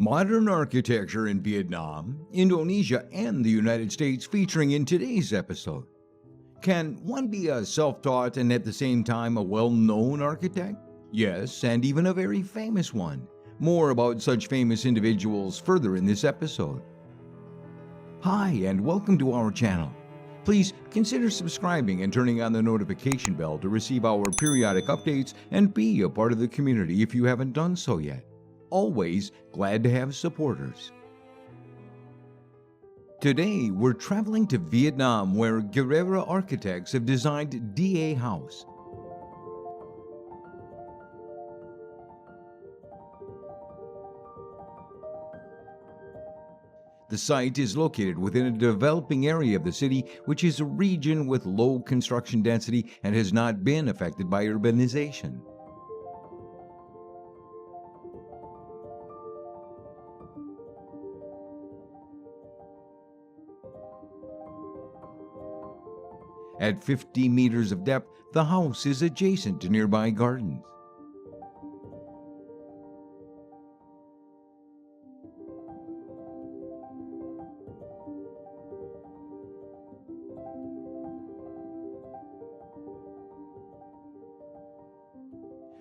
Modern architecture in Vietnam, Indonesia, and the United States featuring in today's episode. Can one be a self-taught and at the same time a well-known architect? Yes, and even a very famous one. More about such famous individuals further in this episode. Hi, and welcome to our channel. Please consider subscribing and turning on the notification bell to receive our periodic updates and be a part of the community if you haven't done so yet. Always glad to have supporters. Today, we're traveling to Vietnam where Gerira architects have designed DA House. The site is located within a developing area of the city, which is a region with low construction density and has not been affected by urbanization. At 50 meters of depth, the house is adjacent to nearby gardens.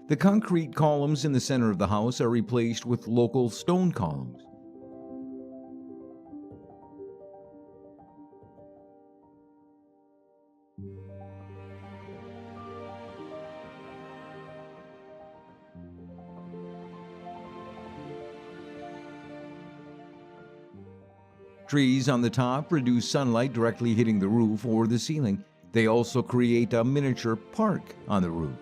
The concrete columns in the center of the house are replaced with local stone columns. Trees on the top reduce sunlight directly hitting the roof or the ceiling. They also create a miniature park on the roof.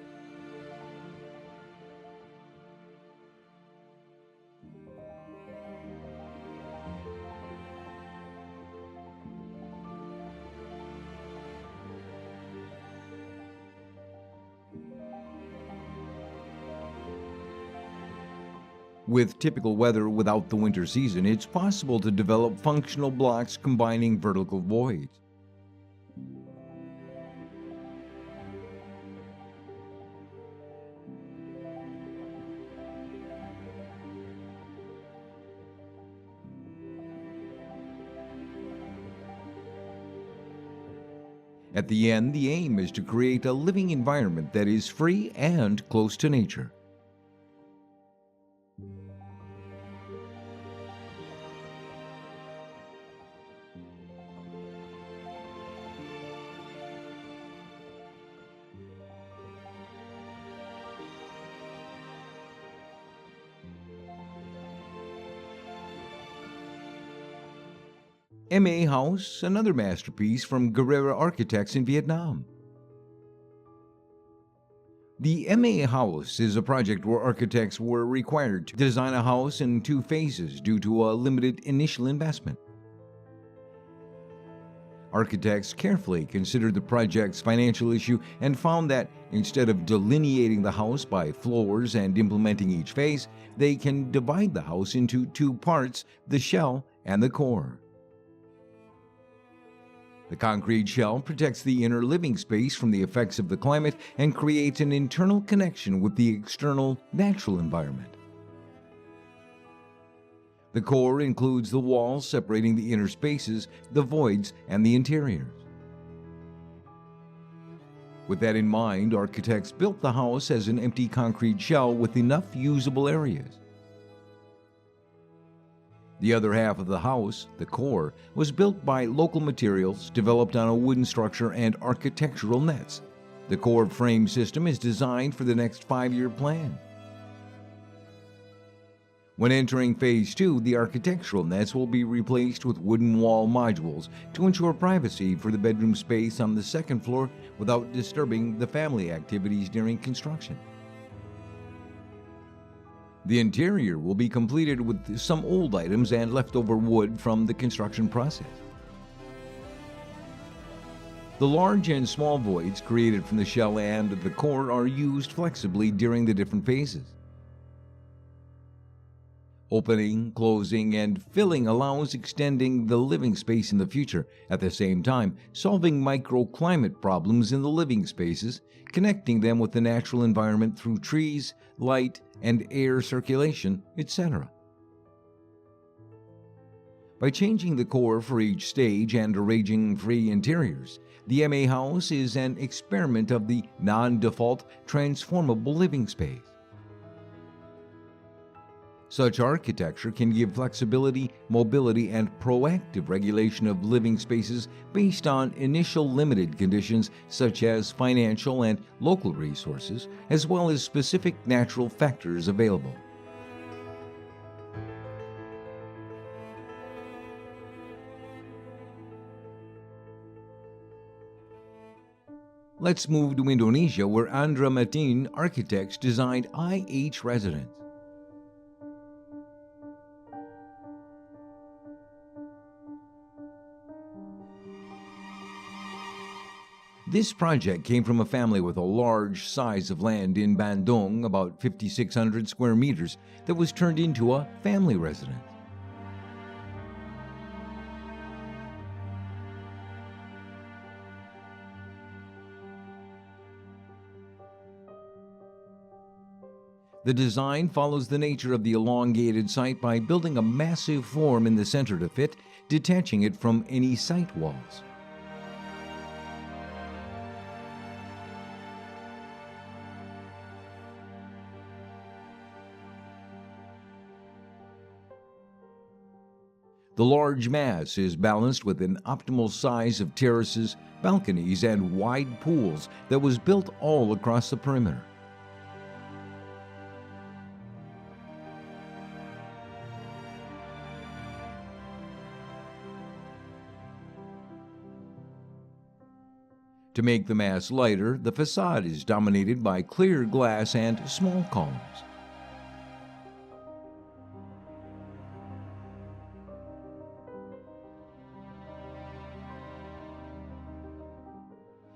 With typical weather without the winter season, it's possible to develop functional blocks combining vertical voids. At the end, the aim is to create a living environment that is free and close to nature. MA House, another masterpiece from Gerira architects in Vietnam. The MA House is a project where architects were required to design a house in two phases due to a limited initial investment. Architects carefully considered the project's financial issue and found that instead of delineating the house by floors and implementing each phase, they can divide the house into two parts, the shell and the core. The concrete shell protects the inner living space from the effects of the climate and creates an internal connection with the external natural environment. The core includes the walls separating the inner spaces, the voids, and the interiors. With that in mind, architects built the house as an empty concrete shell with enough usable areas. The other half of the house, the core, was built by local materials developed on a wooden structure and architectural nets. The core frame system is designed for the next 5-year plan. When entering Phase 2, the architectural nets will be replaced with wooden wall modules to ensure privacy for the bedroom space on the second floor without disturbing the family activities during construction. The interior will be completed with some old items and leftover wood from the construction process. The large and small voids created from the shell and the core are used flexibly during the different phases. Opening, closing, and filling allows extending the living space in the future, at the same time solving microclimate problems in the living spaces, connecting them with the natural environment through trees, light, and air circulation, etc. By changing the core for each stage and arranging free interiors, the MA house is an experiment of the non-default transformable living space. Such architecture can give flexibility, mobility, and proactive regulation of living spaces based on initial limited conditions such as financial and local resources, as well as specific natural factors available. Let's move to Indonesia, where Andra Matin architects designed IH residence. This project came from a family with a large size of land in Bandung, about 5,600 square meters, that was turned into a family residence. The design follows the nature of the elongated site by building a massive form in the center to fit, detaching it from any site walls. The large mass is balanced with an optimal size of terraces, balconies, and wide pools that was built all across the perimeter. To make the mass lighter, the facade is dominated by clear glass and small columns.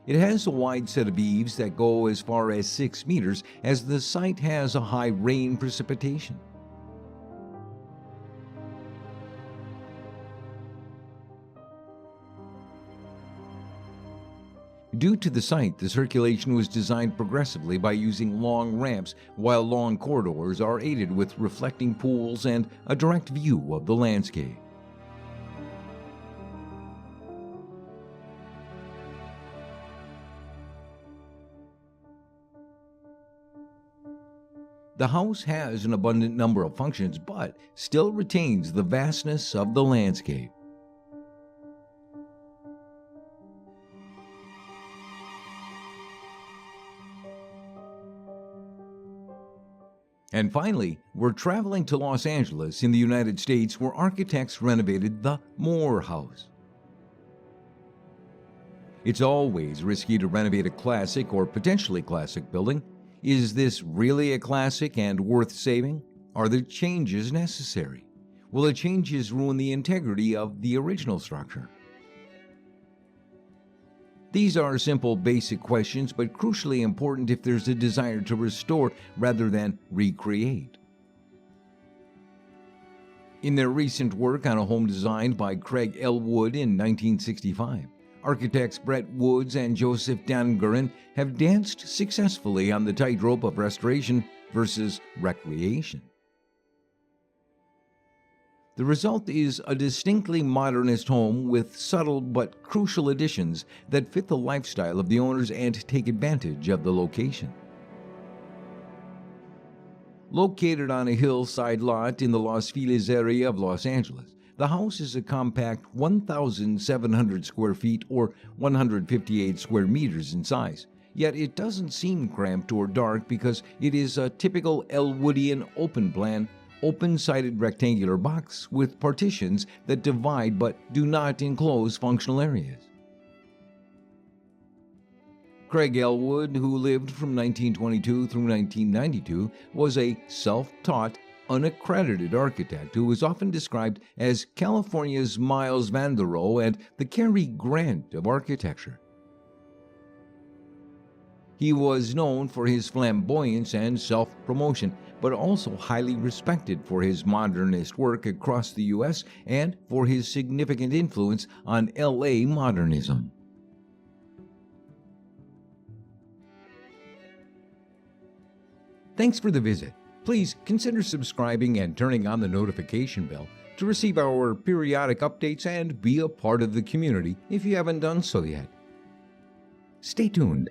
It has a wide set of eaves that go as far as 6 meters, as the site has a high rain precipitation. Due to the site, the circulation was designed progressively by using long ramps, while long corridors are aided with reflecting pools and a direct view of the landscape. The house has an abundant number of functions, but still retains the vastness of the landscape. And finally, we're traveling to Los Angeles in the United States, where architects renovated the Moore House. It's always risky to renovate a classic or potentially classic building. Is this really a classic and worth saving? Are the changes necessary? Will the changes ruin the integrity of the original structure? These are simple, basic questions, but crucially important if there's a desire to restore rather than recreate. In their recent work on a home designed by Craig L. Wood in 1965, architects Brett Woods and Joseph Dangaran have danced successfully on the tightrope of restoration versus recreation. The result is a distinctly modernist home with subtle but crucial additions that fit the lifestyle of the owners and take advantage of the location. Located on a hillside lot in the Los Feliz area of Los Angeles, the house is a compact 1,700 square feet or 158 square meters in size. Yet it doesn't seem cramped or dark because it is a typical Elwoodian open-plan, open-sided rectangular box with partitions that divide but do not enclose functional areas. Craig Elwood, who lived from 1922 through 1992, was a self-taught, unaccredited architect who was often described as California's Miles Van der Rohe and the Cary Grant of architecture. He was known for his flamboyance and self-promotion, but also highly respected for his modernist work across the U.S. and for his significant influence on L.A. modernism. Thanks for the visit. Please consider subscribing and turning on the notification bell to receive our periodic updates and be a part of the community if you haven't done so yet. Stay tuned